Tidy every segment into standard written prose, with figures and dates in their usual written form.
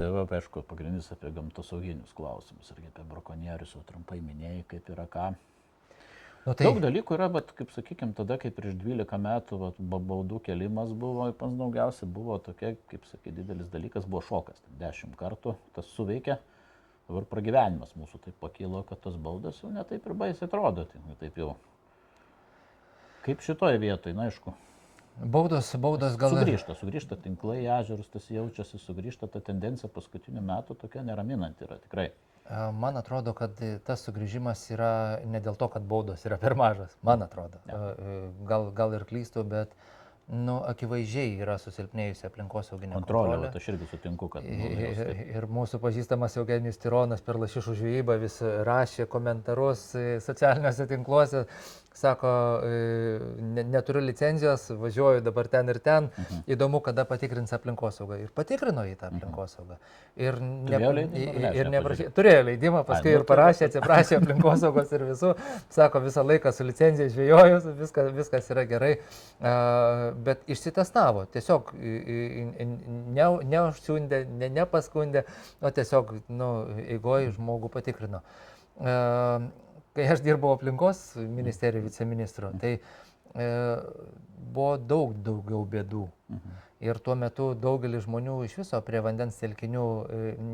Tai va, aišku, pagrindinis apie gamtosauginius klausimus irgi apie brakonierius jau trumpai minėjai, kaip yra ką. Nu, tai Daug dalykų yra, bet kaip sakykime, tada, kai prieš 12 metų baudų kelimas buvo, pats daugiausiai buvo tokia, kaip sakė, didelis dalykas, buvo šokas. 10 kartų tas suveikė, dabar pragyvenimas mūsų taip pakilo, kad tas baudas jau netaip ir baisiai atrodo. Tai taip jau. Kaip šitoje vietoje, na aišku. baudos gal... Sugrįžta tinklai, ežerus, tas jaučiasi, sugrįžta ta tendencija paskutinių metų tokia neraminanti yra tikrai. Man atrodo, kad tas sugrįžimas yra ne dėl to, kad baudos yra per mažas, man atrodo. Gal ir klystu, bet akivaizdžiai yra susilpnėjusi aplinkosauginė kontrolė. Aš irgi sutinku, kad... Ir mūsų pažįstamas Eugenijus Tironas per lašišų žvejybą vis rašė komentarus socialiniuose tinkluose, sako, neturiu licenzijos, važiuoju dabar ten ir ten, įdomu, kada patikrins aplinkosaugą. Ir patikrino į tą aplinkosaugą. Ir turėjo leidimą, paskui ir parašė, atsiprašė aplinkosaugos ir visų, sako, visą laiką su licenzija žvejoju, viskas yra gerai, bet išsitestavo, tiesiog neužsiundė, nepaskundė, o tiesiog, eigoje žmogų patikrino. Kai aš dirbau aplinkos ministerijoje viceministru, tai buvo daugiau bėdų. Ir tuo metu daugelis žmonių iš viso prie vandens telkinių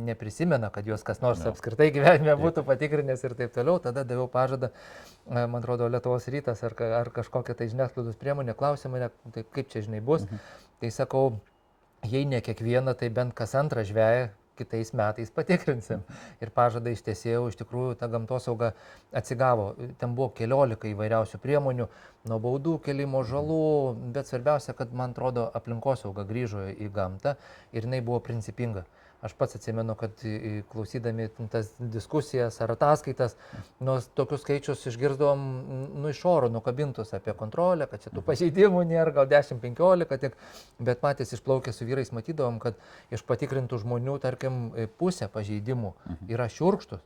neprisimena, kad juos kas nors apskritai gyvenime būtų patikrinęs ir taip toliau. Tada daviau pažadą, man atrodo, Lietuvos rytas ar kažkokia tai žiniasklaidos priemonė klausė mane, tai kaip čia žinai bus. Tai sakau, jei ne kiekvieną, tai bent kas antrą žveją kitais metais patikrinsim. Ir pažadą ištesėjau, iš tikrųjų ta gamtosauga atsigavo. Ten buvo 14 įvairiausių priemonių, nuo baudų, kelimo žalų, bet svarbiausia, kad man atrodo aplinkosauga grįžo į gamtą ir jinai buvo principinga. Aš pats atsimenu, kad klausydami tas diskusijas ar ataskaitas, tokius skaičius išgirdom iš oro nukabintus apie kontrolę, kad čia tų pažeidimų nėra, gal 10-15 tik, bet patys išplaukę su vyrais matydom, kad iš patikrintų žmonių, tarkim, pusė pažeidimų yra šiurkštus.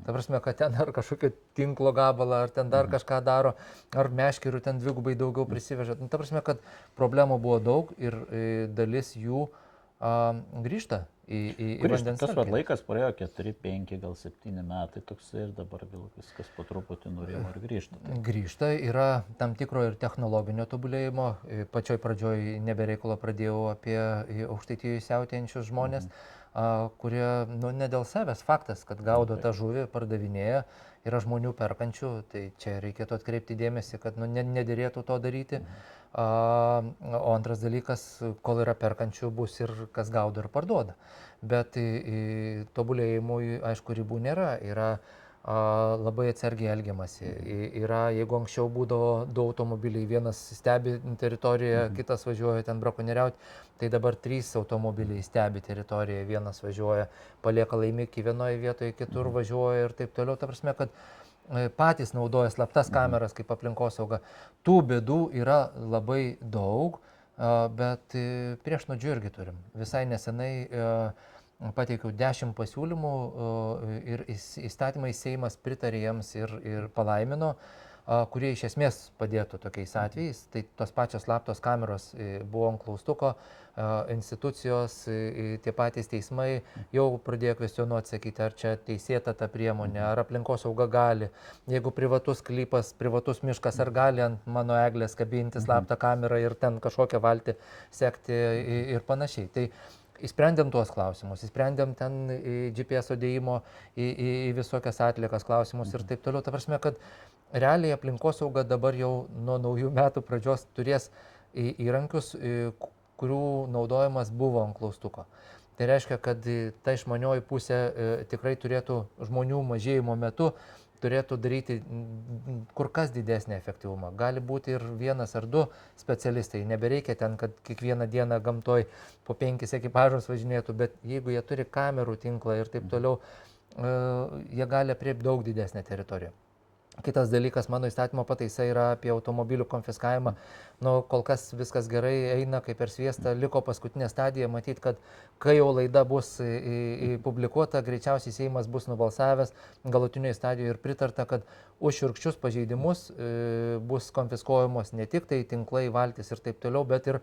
Ta prasme, kad ten ar kažkokio tinklo gabalą, ar ten dar kažką daro, ar meškerių ten dvigubai daugiau prisiveža. Ta prasme, kad problemų buvo daug ir dalis jų grįžta į vandens telkinį. Tas laikas praėjo 4-5, gal 7 metai toks ir dabar vėl viskas po truputį norėjimo ir grįžta. Grįžta, yra tam tikro ir technologinio tobulėjimo. Pačioj pradžioj nebereikalo pradėjau apie Aukštaitijoje siautėjančius žmonės, kurie, ne dėl savęs faktas, kad gaudo tą žuvį, pardavinėja, yra žmonių perkančių, tai čia reikėtų atkreipti dėmesį, kad nedėrėtų to daryti. O antras dalykas, kol yra perkančių, bus ir kas gaudo ir parduoda. Bet tobulėjimui, aišku, ribų nėra. Yra labai atsargiai elgiamasi. Yra, jeigu anksčiau būdavo 2 automobiliai, vienas stebi teritoriją, kitas važiuoja ten brakonieriauti, tai dabar 3 automobiliai stebi teritoriją, vienas važiuoja, palieka laimikį vienoje vietoje, kitur važiuoja ir taip toliau. Ta prasme, kad patys naudoja slaptas kameras kaip aplinkosauga. Tų bėdų yra labai daug, bet priešnuodžių irgi turim. Visai nesenai pateikiau 10 pasiūlymų ir įstatymais Seimas pritarė jiems ir palaimino, kurie iš esmės padėtų tokiais atvejais. Tai tos pačios slaptos kameros buvo ant klaustuko, institucijos, tie patys teismai jau pradėjo kvestionuoti, sakyti, ar čia teisėta ta priemonė, ar aplinkosauga gali. Jeigu privatus sklypas, privatus miškas, ar gali ant mano eglės kabinti slaptą kamerą ir ten kažkokią valtį sekti ir panašiai. Tai įsprendėm tuos klausimus, įsprendėm ten GPS dėjimo į visokias atliekas klausimus ir taip toliau. Ta prasme, kad realiai aplinkosauga dabar jau nuo naujų metų pradžios turės įrankius, kurių naudojimas buvo ant klaustuko. Tai reiškia, kad ta išmanioji pusė tikrai turėtų žmonių mažėjimo metu turėtų daryti kur kas didesnį efektyvumą. Gali būti ir 1 ar 2 specialistai. Nebereikia ten, kad kiekvieną dieną gamtoj po 5 ekipažus važinėtų, bet jeigu jie turi kamerų tinklą ir taip toliau, jie gali apriepti daug didesnę teritoriją. Kitas dalykas, mano įstatymo pataisa yra apie automobilių konfiskavimą. Kol kas viskas gerai eina kaip per sviestą, liko paskutinė stadija, matyt, kad kai jau laida bus publikuota, greičiausiai Seimas bus nubalsavęs galutinėje stadijoje ir pritarta, kad už šiurkščius pažeidimus bus konfiskuojamos ne tik tai tinklai, valtis ir taip toliau, bet ir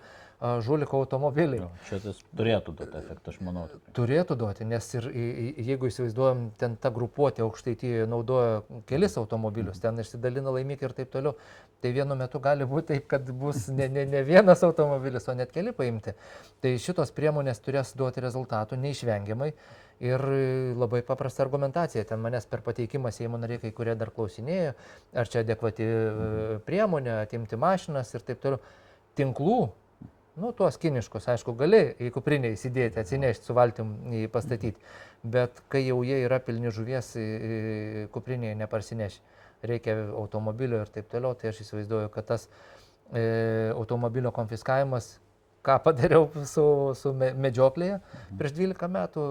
žuliko automobiliai. Čia tas turėtų duoti efektą, aš manau. Turėtų duoti, nes ir jeigu įsivaizduojam, ten ta grupuotė Aukštaitijoje naudoja kelis automobilius, ten išsidalina laimikiai ir taip toliau, tai vienu metu gali būti taip, kad bus ne vienas automobilis, o net keli paimti. Tai šitos priemonės turės duoti rezultatų neišvengiamai. Ir labai paprasta argumentacija. Ten manęs per pateikimą Seimo nariai, kai kurie dar klausinėjo, ar čia adekvati priemonė, atimti mašinas ir taip toliau. Tinklų, tuos kiniškus, aišku, gali į kuprinę įsidėti, atsinešti, su valtim pastatyti. Bet kai jau jie yra pilni žuvies, kuprinėje neparsineši. Reikia automobilio ir taip toliau. Tai aš įsivaizduoju, kad tas automobilio konfiskavimas, ką padariau su medžioklėje prieš 12 metų,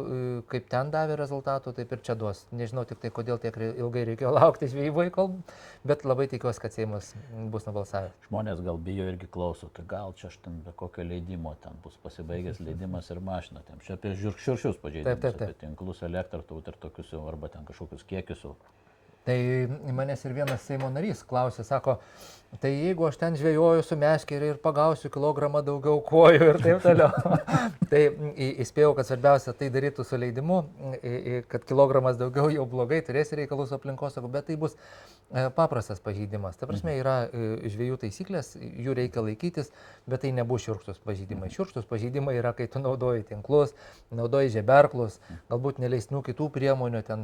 kaip ten davė rezultatų, taip ir čia duos. Nežinau tik tai, kodėl tiek ilgai reikėjo laukti žvejyboje, bet labai tikiuosi, kad Seimas bus nubalsavęs. Žmonės gal bijo irgi klauso, tai gal čia aš ten be kokio leidimo, ten bus pasibaigęs leidimas ir mašina. Čia apie šiurkščius pažeidimus, apie tinklus, elektrą ir tokius jau, arba ten kažkokius kiekius jau. Tai manęs ir vienas Seimo narys klausė, sako, tai jeigu aš ten žvejoju su meškere ir pagausiu kilogramą daugiau kojų ir taip toliau. Tai įspėjau, kad svarbiausia tai darytų su leidimu, kad kilogramas daugiau jau blogai, turės reikalų su aplinkosaugos, bet tai bus paprastas pažeidimas. Ta prasme, yra žvejų taisyklės, jų reikia laikytis, bet tai nebus šiurkštus pažeidimai. Šiurkštus pažeidimai yra, kai tu naudoji tinklus, naudoji žeberklus, galbūt neleistinų kitų priemonių, ten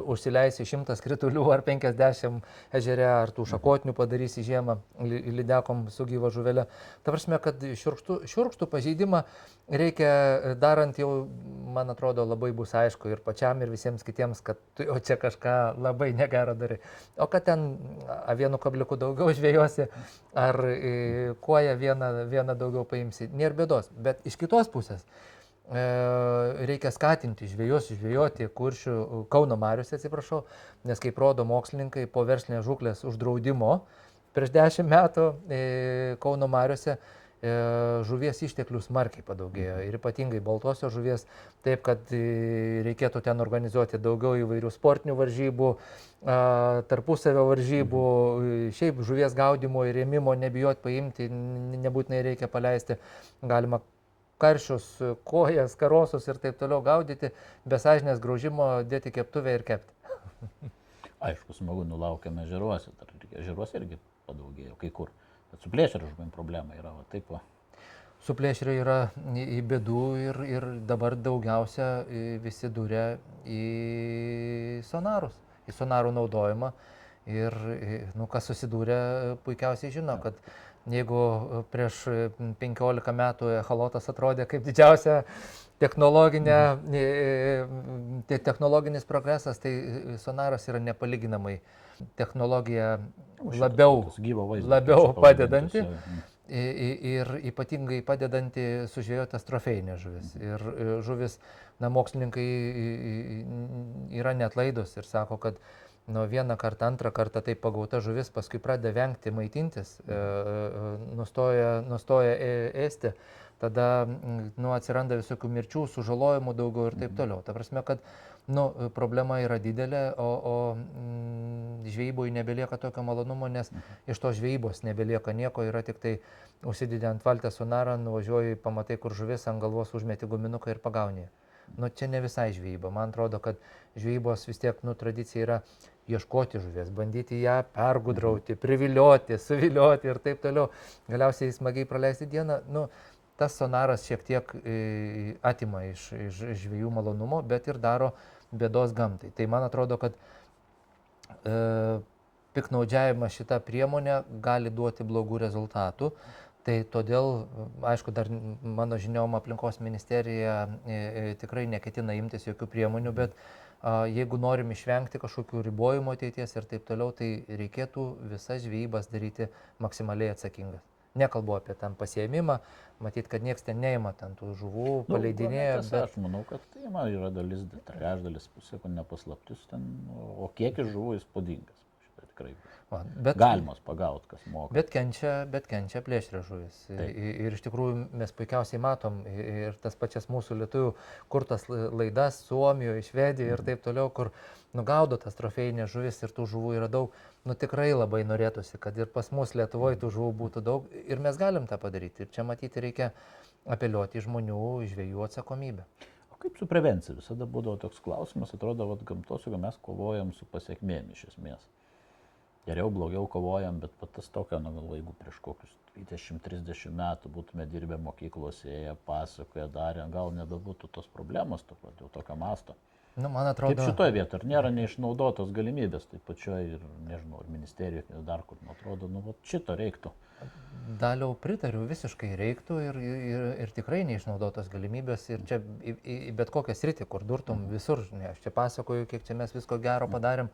užsileisi 100 kritulių ar 50 ežere, ar tų šakotinių padarysi žiemą lydekom su gyva žuvelė. Ta prasme, kad šiurkštų pažeidimą reikia darant jau, man atrodo, labai bus aišku ir pačiam, ir visiems kitiems, kad tu jau čia kažką labai negero darai. O kad ten vienu kabliuku daugiau žvejosi, ar koją vieną daugiau paimsi, nėra bėdos. Bet iš kitos pusės reikia skatinti žvejus žvejoti Kauno mariose, atsiprašau, nes kaip rodo mokslininkai, po verslinės žūklės uždraudimo prieš 10 metų Kauno mariose žuvies išteklių smarkiai padaugėjo ir ypatingai baltosios žuvies, taip kad reikėtų ten organizuoti daugiau įvairių sportinių varžybų, tarpusavio varžybų, šiaip žuvies gaudimo ir ėmimo nebijot paimti, nebūtinai reikia paleisti, galima karšius, kojas, karosus ir taip toliau gaudyti, be sąžinės graužimo dėti keptuvę ir kepti. Aišku, smagu, nulaukiame ežeruose, ežeruose irgi padaugėjo kai kur. Bet su plėšerio žuvim problema yra, va taip va. Su plėšerio yra į bėdų ir dabar daugiausia visi duria į sonarus, į sonarų naudojimą. Ir kas susidūrė, puikiausiai žino, kad jeigu prieš 15 metų echolotas atrodė kaip didžiausia technologinis progresas, tai sonaras yra nepalyginamai technologija labiau padedanti ir ypatingai padedanti sužvejotas trofėjinės žuvis. Ir žuvis, mokslininkai yra neatlaidus ir sako, kad vieną kartą, antrą kartą taip pagauta žuvis, paskui pradeda vengti maitintis, nustoja ėsti, tada atsiranda visokių mirčių, sužalojimų daugiau ir taip toliau. Ta prasme, kad problema yra didelė, o žvejyboje nebelieka tokio malonumo, nes iš to žvejybos nebelieka nieko, yra tik tai užsidedi ant valties sonarą, nuvažiuoji, pamatai, kur žuvis, ant galvos užmeti guminuką ir pagauni. Čia ne visai žvejyba. Man atrodo, kad žvejybos vis tiek tradicija yra ieškoti žuvies, bandyti ją pergudrauti, privilioti, suvilioti ir taip toliau. Galiausiai smagiai praleisti dieną. Tas sonaras šiek tiek atima iš žvejų malonumo, bet ir daro bėdos gamtai. Tai man atrodo, kad piknaudžiavimas šitą priemonę gali duoti blogų rezultatų. Tai todėl, aišku, dar mano žiniom aplinkos ministerija tikrai neketina imtis jokių priemonių, bet jeigu norim išvengti kažkokių ribojimo ateities ir taip toliau, tai reikėtų visas žvejybas daryti maksimaliai atsakingas. Nekalbu apie ten pasiėmimą, matyt, kad nieks ten neima ten tų žuvų, paleidinėja. Aš manau, kad tai yra dalis, trečdalis, pusė, kad nepaslaptis ten, o kiekis žuvų įspūdingas. tikrai Bet galimos pagauti, kas moka. Bet kenčia plėšrios žuvis. Ir iš tikrųjų mes puikiausiai matom ir tas pačias mūsų lietuvių kurtas laidas Suomijoje, Švedijoje ir taip toliau, kur nugaudo tas trofėjinės žuvis ir tų žuvų yra daug. Nu tikrai labai norėtųsi, kad ir pas mus Lietuvoje tų žuvų būtų daug ir mes galim tą padaryti. Ir čia matyti reikia apeliuoti į žmonių, žvejų atsakomybę. O kaip su prevencija? Visada būdavo toks klausimas, atrodo, kad gamtosauga mes kovojam su pasiekmėm iš esmės. Geriau, blogiau kovojam, bet tas tokio, jeigu prieš kokius 20-30 metų būtume dirbę mokyklose, jie pasakoja, darė, gal nebebūtų tos problemos tokio masto. Nu, man atrodo... Kaip šitoje vietoje, ar nėra neišnaudotos galimybės, tai pačioje ir, nežinau, ar ministerijoje, dar kur, atrodo, šito reiktų. Daliau pritariu, visiškai reiktų ir tikrai neišnaudotos galimybės ir čia į bet kokią sritį, kur durtum visur, ne, aš čia pasakoju, kiek čia mes visko gero padarėm.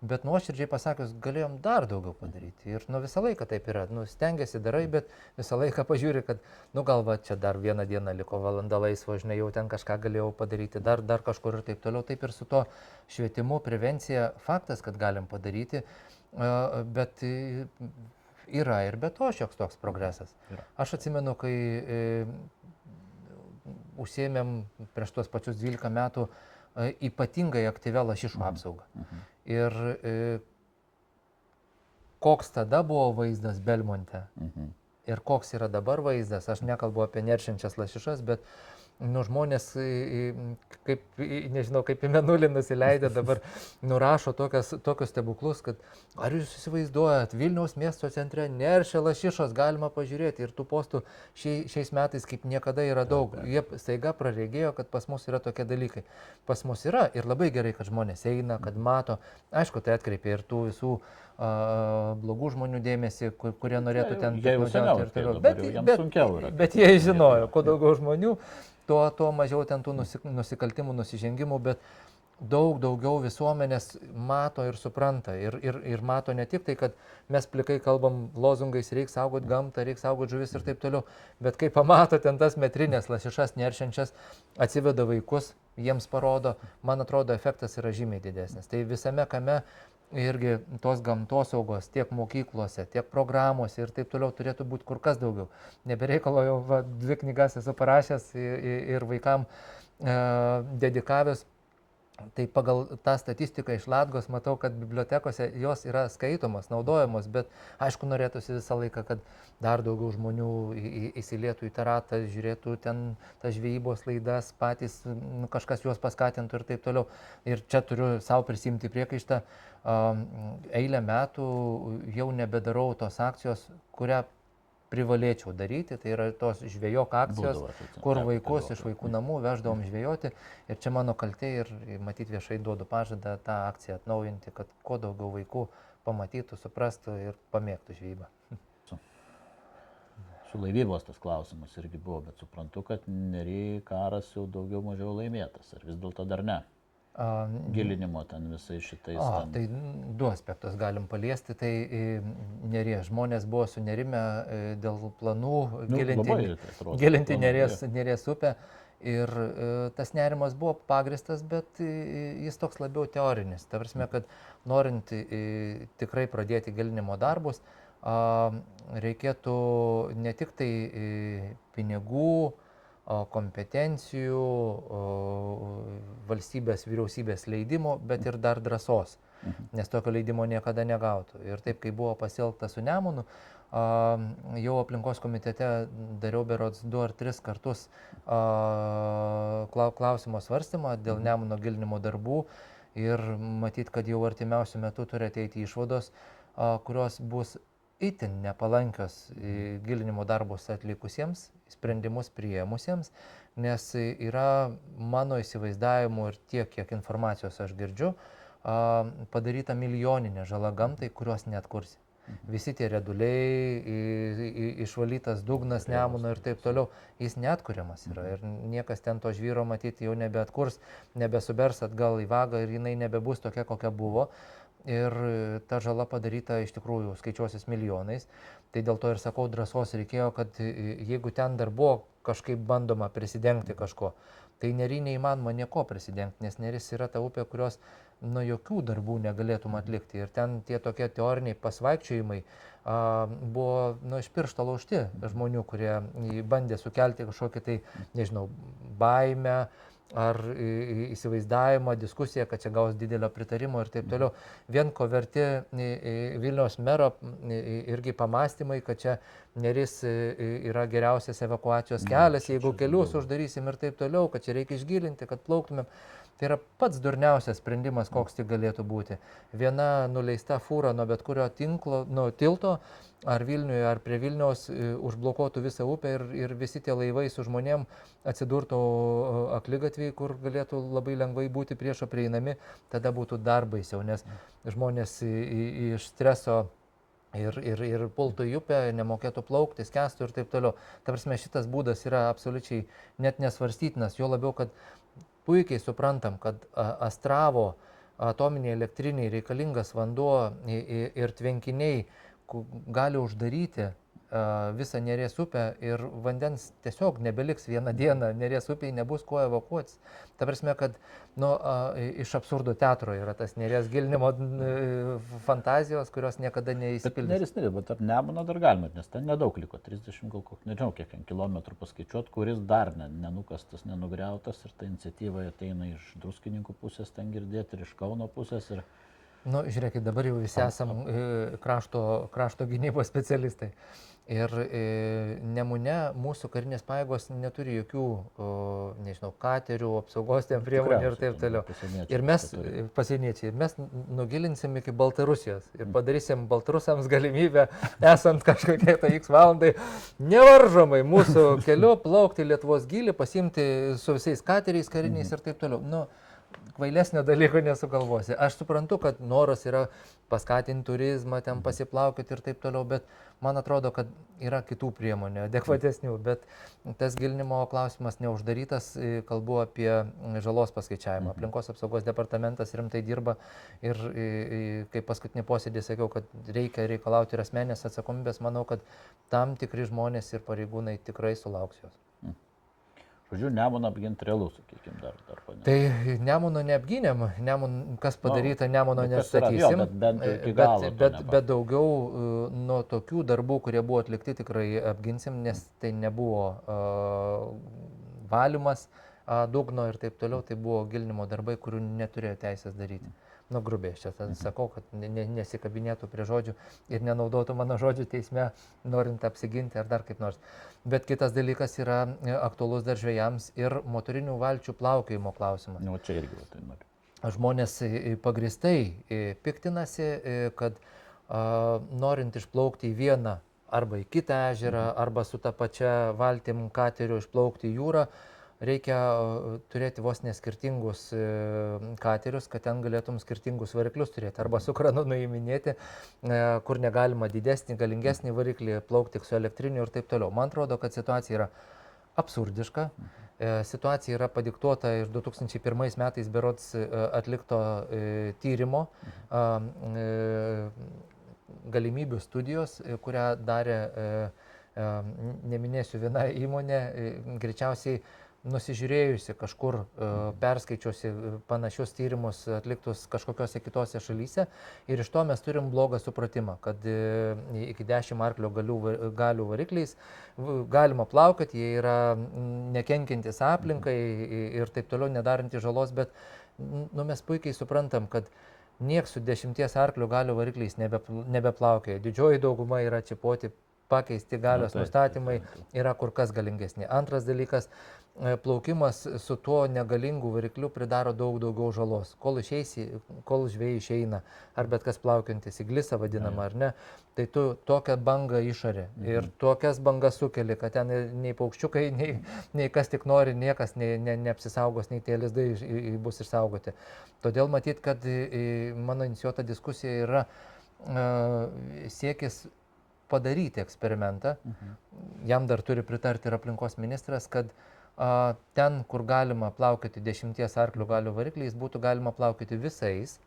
Bet nuoširdžiai pasakius, galėjom dar daugiau padaryti. Ir visą laiką taip yra. Stengiasi darai, bet visą laiką pažiūri, kad, gal va, čia dar vieną dieną liko valanda laisvo, žinai, jau ten kažką galėjau padaryti, dar kažkur ir taip toliau. Taip ir su to švietimu, prevencija, faktas, kad galim padaryti, bet yra ir be to šioks toks progresas. Aš atsimenu, kai užsiėmėm prieš tuos pačius 12 metų ypatingai aktyvę lašišų apsaugą. Ir koks tada buvo vaizdas Belmonte ir koks yra dabar vaizdas, aš nekalbu apie neršiančias lašišas, bet žmonės, nežinau, kaip į mėnulį nusileidę dabar nurašo tokius stebuklus, kad ar jūs įsivaizduojat, Vilniaus miesto centre neršia lašišos, galima pažiūrėti ir tų postų šiais metais kaip niekada yra daug. Jie staiga praregėjo, kad pas mus yra tokie dalykai. Pas mus yra ir labai gerai, kad žmonės eina, kad mato. Aišku, tai atkreipia ir tų visų blogų žmonių dėmesį, kurie norėtų ten piktnaudžiauti ir toliau. Bet jie žinojo, kuo daugiau žmonių, tuo mažiau ten tų nusikaltimų, nusižengimų, bet daug daugiau visuomenės mato ir supranta. Ir mato ne tik tai, kad mes plikai kalbam lozungais, reikia saugoti gamtą, reikia saugoti žuvis ir taip toliau, bet kai pamato ten tas metrinės lašišas neršiančias, atsiveda vaikus, jiems parodo, man atrodo, efektas yra žymiai didesnis. Tai visame kame irgi tos gamtosaugos tiek mokyklose, tiek programuose ir taip toliau turėtų būti kur kas daugiau. Nebereikalo jau 2 knygas esu parašęs ir vaikam dedikavęs. Tai pagal tą statistiką iš Latgos matau, kad bibliotekose jos yra skaitomos, naudojamos, bet aišku norėtųsi visą laiką, kad dar daugiau žmonių įsilietų į tą ratą, žiūrėtų ten tas žvejybos laidas, patys kažkas juos paskatintų ir taip toliau. Ir čia turiu savo prisimti priekaištą, eilę metų jau nebedarau tos akcijos, kurią privalėčiau daryti, tai yra tos žvejok akcijos, kur vaikus iš vaikų namų veždavom žvejoti ir čia mano kaltė ir matyt viešai duodu pažadą tą akciją atnaujinti, kad kuo daugiau vaikų pamatytų, suprastų ir pamėgtų žvejybą. Su laivybos tas klausimas irgi buvo, bet suprantu, kad Nery karas jau daugiau mažiau laimėtas, ar vis dėlto dar ne? Gilinimo ten visai šitais. Tai 2 aspektus galim paliesti. Tai Neries žmonės buvo sunerimę dėl planų gilinti Neries upę. Ir tas nerimas buvo pagristas, bet jis toks labiau teorinis. Ta prasme, kad norint tikrai pradėti gilinimo darbus, reikėtų ne tik tai pinigų, kompetencijų, valstybės, vyriausybės leidimo, bet ir dar drąsos, nes tokio leidimo niekada negautų. Ir taip, kai buvo pasielgta su Nemunu, jau aplinkos komitete dariau berods 2 ar 3 kartus klausimo svarstymą dėl Nemuno gilinimo darbų ir matyt, kad jau artimiausiu metu turi ateiti išvados, kurios bus itin nepalankios gilinimo darbus atlikusiems, sprendimus priėmusiems, nes yra mano įsivaizdavimu ir tiek, kiek informacijos aš girdžiu, padaryta milijoninė žala gamtai, kurios neatkursi. Visi tie reduliai, išvalytas dugnas Nemuno ir taip toliau, jis neatkuriamas yra ir niekas ten to žvyro matyti jau nebeatkurs, nebesubers atgal į vagą ir jinai nebebus tokia, kokia buvo. Ir ta žala padaryta iš tikrųjų skaičiuosis milijonais. Tai dėl to ir sakau, drąsos reikėjo, kad jeigu ten dar buvo kažkaip bandoma prisidengti kažko, tai Nery neįmanoma nieko prisidengti, nes Neris yra ta upė, kurios jokių darbų negalėtum atlikti. Ir ten tie tokie teoriniai pasvaikčiojimai buvo iš piršto laužti žmonių, kurie bandė sukelti kažkokį tai, nežinau, baimę ar įsivaizdavimą, diskusiją, kad čia gaus didelio pritarimo ir taip toliau. Vien ko verti Vilniaus mero irgi pamastymai, kad čia Neris yra geriausias evakuacijos kelias, jeigu kelius uždarysim ir taip toliau, kad čia reikia išgilinti, kad plauktumėm. Tai yra pats durniausias sprendimas, koks tik galėtų būti. Viena nuleista fūra nuo bet kurio tilto, ar Vilniuje, ar prie Vilniaus, užblokuotų visą upę ir visi tie laivai su žmonėm atsidurtų akligatvį, kur galėtų labai lengvai būti priešo prieinami, tada būtų dar baisiau, nes žmonės iš streso ir pultų į upę, nemokėtų plaukti, skęstų ir taip toliau. Ta prasme, šitas būdas yra absoliučiai net nesvarstytinas, jo labiau, kad puikiai suprantam, kad Astravo atominiai elektriniai reikalingas vanduo ir tvenkiniai gali uždaryti visą Neries upę ir vandens tiesiog nebeliks vieną dieną, Neries upėje nebus kuo evakuotis. Ta prasme, kad iš absurdo teatro yra tas Neries gilinimo fantazijos, kurios niekada neįsipildys. Neris, bet ar Nemuno dar galima, nes ten nedaug liko, 30 gal kokį, nežinau kiek kilometrų paskaičiuot, kuris dar nenukastas, nenugriautas ir ta iniciatyva ateina iš Druskininkų pusės, ten girdėti, ir iš Kauno pusės. Žiūrėkit, dabar jau visi esam krašto gynybos specialistai. Ir Nemune mūsų karinės pajėgos neturi jokių, nežinau, katerių, apsaugos ten priemonių ir taip toliau. Ir mes, pasieniečiai, mes nugilinsim iki Baltarusijos ir padarysim baltarusams galimybę, esant kažkokiai tai X valandai, nevaržomai mūsų keliu plaukti Lietuvos gylį, pasiimti su visais kateriais kariniais ir taip toliau. Kvailesnio dalyko nesugalvosi. Aš suprantu, kad noras yra paskatinti turizmą, ten pasiplaukyti ir taip toliau, bet man atrodo, kad yra kitų priemonių, adekvatesnių, bet tas gilinimo klausimas neuždarytas, kalbu apie žalos paskaičiavimą. Aplinkos apsaugos departamentas rimtai dirba ir kaip paskutinį posėdį sakiau, kad reikia reikalauti ir asmenės atsakomybės, manau, kad tam tikri žmonės ir pareigūnai tikrai sulauks jos. Žodžiu, Nemuną apginti realu, sakykime, dar panė. Tai Nemuno neapgynėm, kas padaryta, Nemuno nestatysim, bet daugiau nuo tokių darbų, kurie buvo atlikti, tikrai apginsim, nes tai nebuvo valymas dugno ir taip toliau, tai buvo gilinimo darbai, kurių neturėjo teisės daryti. Grubiai, aš čia sakau, kad nesikabinėtų prie žodžių ir nenaudotų mano žodžių teisme, norint apsiginti ar dar kaip nors. Bet kitas dalykas yra aktualus dar žvejams ir motorinių valčių plaukiojimo klausimas. Čia irgi tai noriu. Žmonės pagristai piktinasi, kad norint išplaukti į vieną arba į kitą ežerą, arba su ta pačia valtim kateriu išplaukti į jūrą, reikia turėti vos neskirtingus katerius, kad ten galėtum skirtingus variklius turėti. Arba su kranu nuiminėti, kur negalima didesnį, galingesnį variklį, plaukti tik su elektriniu ir taip toliau. Man atrodo, kad situacija yra absurdiška. Situacija yra padiktuota iš 2001 metais berods atlikto tyrimo galimybių studijos, kurią darė, neminėsiu, viena įmonė, greičiausiai nusižiūrėjusi kažkur, perskaičiuosi panašius tyrimus atliktus kažkokiose kitose šalyse ir iš to mes turim blogą supratimą, kad iki 10 arklio galių varikliais galima plaukioti, jie yra nekenkiantis aplinkai ir taip toliau, nedarantys žalos, bet mes puikiai suprantam, kad nieks su 10 arklio galių varikliais nebeplaukioja. Didžioji dauguma yra čipoti, pakeisti galios nustatymai yra kur kas galingesni. Antras dalykas, plaukimas su tuo negalingu varikliu pridaro daug daugiau žalos. Kol žvejai išeina, ar bet kas plaukiantis į glisą vadinamą, ar ne, tai tu tokią bangą išorė ir tokias bangas sukeli, kad ten nei paukščiukai, nei kas tik nori, niekas neapsisaugos, nei tie lizdai bus išsaugoti. Todėl matyt, kad mano inicijuota diskusija yra siekis padaryti eksperimentą, jam dar turi pritarti ir aplinkos ministras, kad ten, kur galima plaukioti 10 arklių galių varikliais, būtų galima plaukioti visais,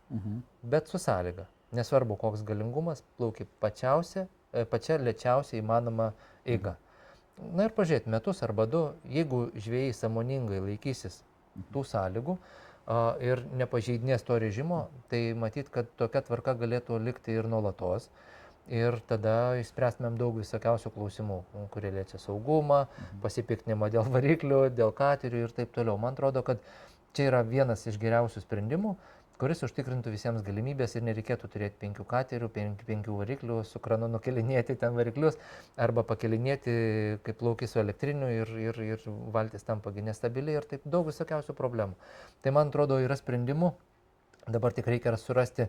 bet su sąlyga. Nesvarbu, koks galingumas, plauki pačia lėčiausia įmanoma eiga. Na ir pažiūrėti, metus arba du, jeigu žvejai sąmoningai laikysis tų sąlygų, ir nepažeidinės to režimo, tai matyt, kad tokia tvarka galėtų likti ir nuolatos. Ir tada išspręstumėm daug visokiausių klausimų, kurie liečia saugumą, pasipiktinimą dėl variklių, dėl katerių ir taip toliau. Man atrodo, kad čia yra vienas iš geriausių sprendimų, kuris užtikrintų visiems galimybės ir nereikėtų turėti 5 katerių, 5 variklių, su kranu nukelinėti ten variklius arba pakelinėti, kaip plauki su elektriniu ir valtis tampagi nestabili ir taip daug visokiausių problemų. Tai man atrodo yra sprendimų, dabar tik reikia surasti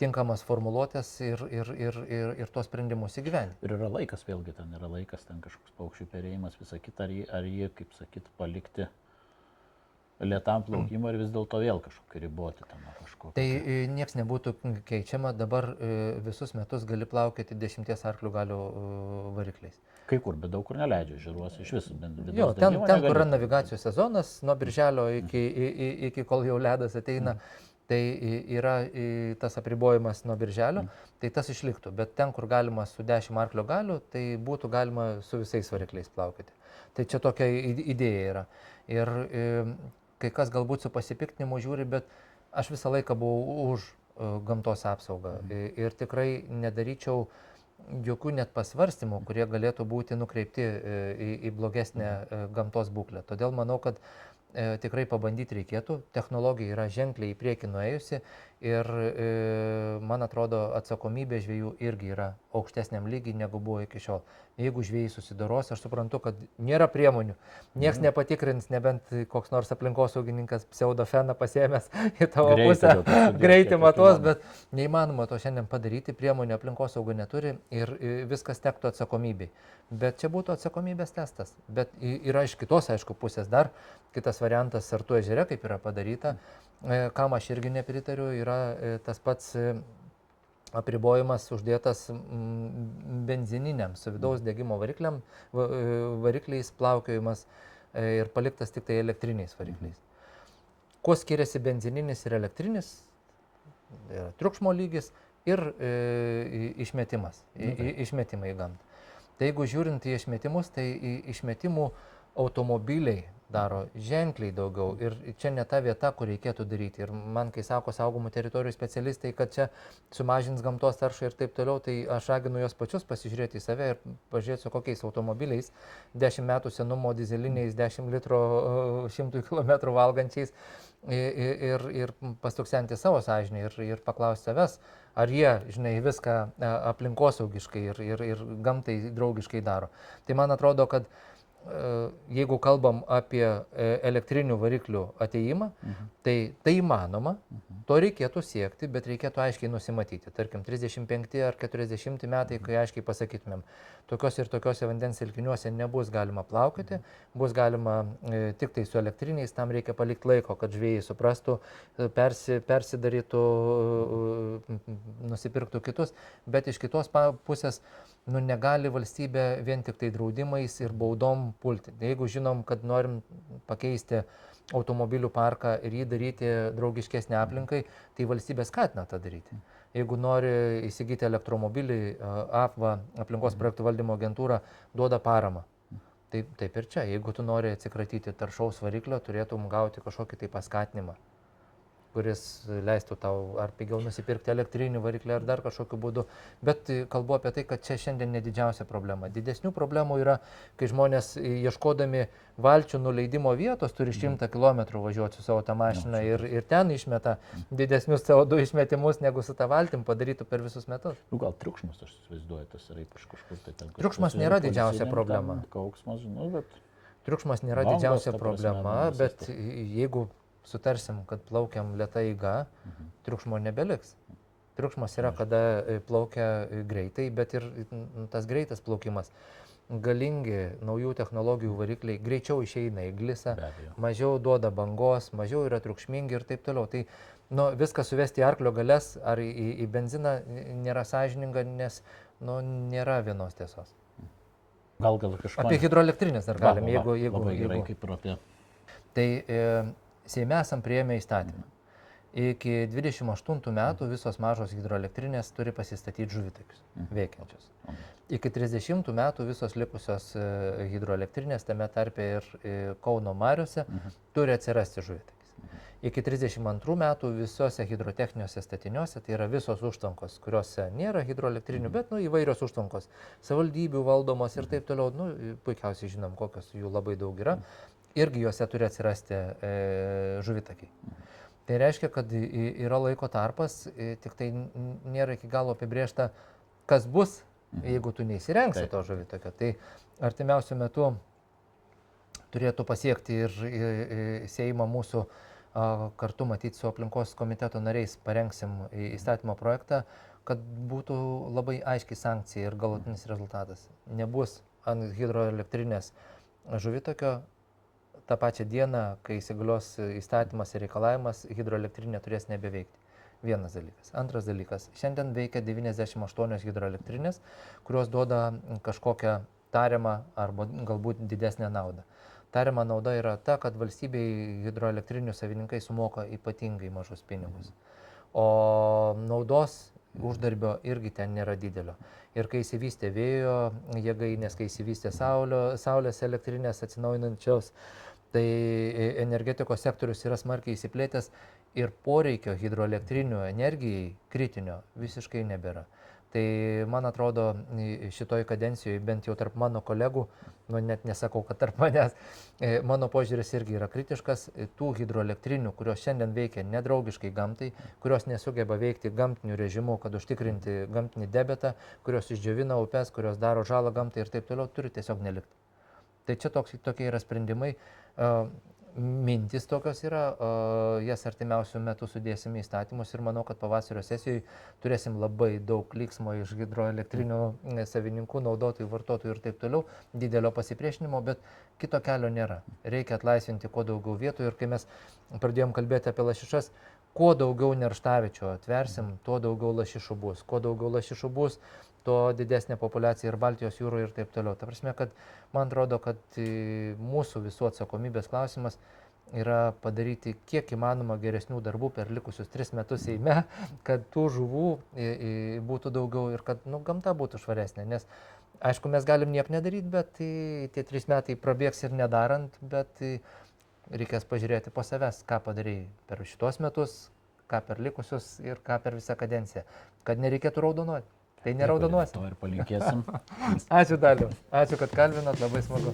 tinkamas formuluotės ir tos sprendimus įgyvendinti. Ir yra laikas, vėlgi ten yra laikas, ten kažkoks paukščių perėjimas, visą kitą, ar jį, kaip sakyt, palikti lėtam plaukimui ir vis dėlto vėl kažkokį riboti ten kažko. Tai nieks nebūtų keičiama, dabar visus metus gali plaukėti 10 arklių galių varikliais. Kai kur, bet daug kur neleidžia, žiūruosi iš visų. Jo, ten kur yra navigacijos sezonas, nuo birželio iki kol jau ledas ateina, tai yra tas apribojimas nuo birželio, tai tas išliktų. Bet ten, kur galima su 10 arklio galių, tai būtų galima su visais varikliais plaukėti. Tai čia tokia idėja yra. Ir kai kas galbūt su pasipiktinimu žiūri, bet aš visą laiką buvau už gamtos apsaugą. Ir tikrai nedaryčiau jokių net pasvarstymų, kurie galėtų būti nukreipti į blogesnę gamtos būklę. Todėl manau, kad tikrai pabandyti reikėtų. Technologija yra ženkliai į priekį nuėjusi ir man atrodo atsakomybė žvejų irgi yra aukštesniam lygiai negu buvo iki šiol. Jeigu žvejai susidoros, aš suprantu, kad nėra priemonių. Niekas nepatikrins, nebent koks nors aplinkosaugininkas pseudofeną pasiėmęs į tavo pusę, greitį matuos, bet neįmanoma to šiandien padaryti, priemonių aplinkosauga neturi ir viskas tektų atsakomybei. Bet čia būtų atsakomybės testas. Bet yra iš kitos, aišku, pusės dar kitas variantas Sartų ežere, kaip yra padaryta, kam aš irgi nepritariu, yra tas pats apribojimas uždėtas benzininiam su vidaus degimo varikliais plaukiojimas ir paliktas tik tai elektriniais varikliais. Kuo skiriasi benzininis ir elektrinis? Triukšmo lygis ir išmetimas, išmetimai į gamtą. Tai jeigu žiūrint į išmetimus, tai išmetimų automobiliai daro ženkliai daugiau ir čia ne ta vieta, kur reikėtų daryti. Ir man, kai sako saugomų teritorijų specialistai, kad čia sumažins gamtos taršą ir taip toliau, tai aš raginu juos pačius pasižiūrėti į save ir pažiūrėti, su kokiais automobiliais, 10 metų senumo dizeliniais, 10 litrų 100 km valgančiais ir pastuksenti savo sąžinę ir paklausti savęs, ar jie, žinai, viską aplinkosaugiškai ir gamtai draugiškai daro. Tai man atrodo, kad jeigu kalbam apie elektrinių variklių ateimą, tai įmanoma, to reikėtų siekti, bet reikėtų aiškiai nusimatyti. Tarkim, 35 ar 40 metai, kai aiškiai pasakytumėm, tokios ir tokiose vandens telkiniuose nebus galima plaukioti, bus galima tik tai su elektriniais, tam reikia palikti laiko, kad žvejai suprastų, persidarytų, nusipirktų kitus, bet iš kitos pusės negali valstybė vien tik tai draudimais ir baudom pulti. Jeigu žinom, kad norim pakeisti automobilių parką ir jį daryti draugiškesnį aplinkai, tai valstybė skatina tą daryti. Jeigu nori įsigyti elektromobilį, APVA, aplinkos projektų valdymo agentūra, duoda paramą. Taip ir čia. Jeigu tu nori atsikratyti taršaus variklio, turėtum gauti kažkokį tai paskatinimą, kuris leistų tau ar pigiau nusipirkti elektrinį variklį ar dar kažkokiu būdu. Bet kalbu apie tai, kad čia šiandien nedidžiausia problema. Didesnių problemų yra, kai žmonės ieškodami valčių nuleidimo vietos turi 100 km važiuoti su savo tą mašiną ir ten išmeta didesnius CO2 išmetimus, negu su tą valtim padarytų per visus metus. Gal triukšmas, aš įsivaizduoju, tas yra kažkur tai ten. Triukšmas nėra didžiausia problema. Kauksmas, žinau, bet... Triukšmas nėra didžiausia problema, bet jeigu sutarsim, kad plaukiam lėta eiga, triukšmo nebeliks. Triukšmas yra, kada plaukia greitai, bet ir tas greitas plaukimas. Galingi naujų technologijų varikliai greičiau išeina į glisą, mažiau duoda bangos, mažiau yra triukšmingi ir taip toliau. Tai viską suvesti į arklio galias ar į benziną nėra sąžininga, nes nėra vienos tiesos. Gal kažką... Apie hidroelektrinės dar galim, jeigu... Labai gerai, kaip ir apie... Tai Seime esam priėmę įstatymą. Iki 28 metų visos mažos hidroelektrinės turi pasistatyti žuvitakius veikiančius. Iki 30 metų visos likusios hidroelektrinės, tame tarpe ir Kauno mariose, turi atsirasti žuvitakis. Iki 32 metų visose hidrotechniniuose statiniuose, tai yra visos užtvankos, kuriuose nėra hidroelektrinių, bet įvairios užtvankos, savivaldybių valdomos ir taip toliau, puikiausiai žinom, kokios jų labai daug yra, irgi juose turi atsirasti žuvitakiai. Tai reiškia, kad yra laiko tarpas, tik tai nėra iki galo apibrėžta, kas bus, jeigu tu neįsirengsi to žuvitakio. Tai artimiausiu metu turėtų pasiekti ir Seimą mūsų kartu matyti su aplinkos komiteto nariais parengsim įstatymo projektą, kad būtų labai aiškiai sankcija ir galutinis rezultatas. Nebus ant hidroelektrinės žuvitakio tą pačią dieną, kai įsigalios įstatymas ir reikalavimas, hidroelektrinė turės nebeveikti. Vienas dalykas. Antras dalykas. Šiandien veikia 98 hidroelektrinės, kurios duoda kažkokią tariamą arba galbūt didesnę naudą. Tariama nauda yra ta, kad valstybei hidroelektrinių savininkai sumoka ypatingai mažus pinigus. O naudos uždarbio irgi ten nėra didelio. Ir kai įsivystė vėjo jėgainės, kai įsivystė saulės elektrinės atsinaujinančios, tai energetikos sektorius yra smarkiai įsiplėtęs ir poreikio hidroelektrinių energijai kritinio visiškai nebėra. Tai man atrodo, šitoj kadencijoje, bent jau tarp mano kolegų, net nesakau, kad tarp manęs, mano požiūris irgi yra kritiškas, tų hidroelektrinių, kurios šiandien veikia nedraugiškai gamtai, kurios nesugeba veikti gamtiniu režimu, kad užtikrinti gamtinį debetą, kurios išdžiovina upes, kurios daro žalą gamtai ir taip toliau, turi tiesiog nelikti. Tai čia tokie yra sprendimai. Mintis tokios yra, jas artimiausių metų sudėsim į įstatymus ir manau, kad pavasario sesijoje turėsim labai daug klyksmo iš hidroelektrinių savininkų, naudotojų, vartotojų ir taip toliau, didelio pasipriešinimo, bet kito kelio nėra. Reikia atlaisvinti kuo daugiau vietų ir kai mes pradėjom kalbėti apie lašišas, kuo daugiau nerštaviečių atversim, tuo daugiau lašišų bus. Kuo daugiau lašišų bus, tuo didesnė populiacija ir Baltijos jūroje ir taip toliau. Ta prasme, kad man atrodo, kad mūsų visų atsakomybės klausimas yra padaryti kiek įmanoma geresnių darbų per likusius 3 metus Seime, kad tų žuvų būtų daugiau ir kad gamta būtų švaresnė. Nes aišku, mes galim nieko nedaryti, bet tie 3 metai prabėgs ir nedarant, bet reikės pažiūrėti po savęs, ką padarei per šitos metus, ką per likusius ir ką per visą kadenciją, kad nereikėtų raudonuoti. Tai neraudonuosim. To ir palinkėsim. Ačiū Daliau. Ačiū, kad kalbinat, labai smagu.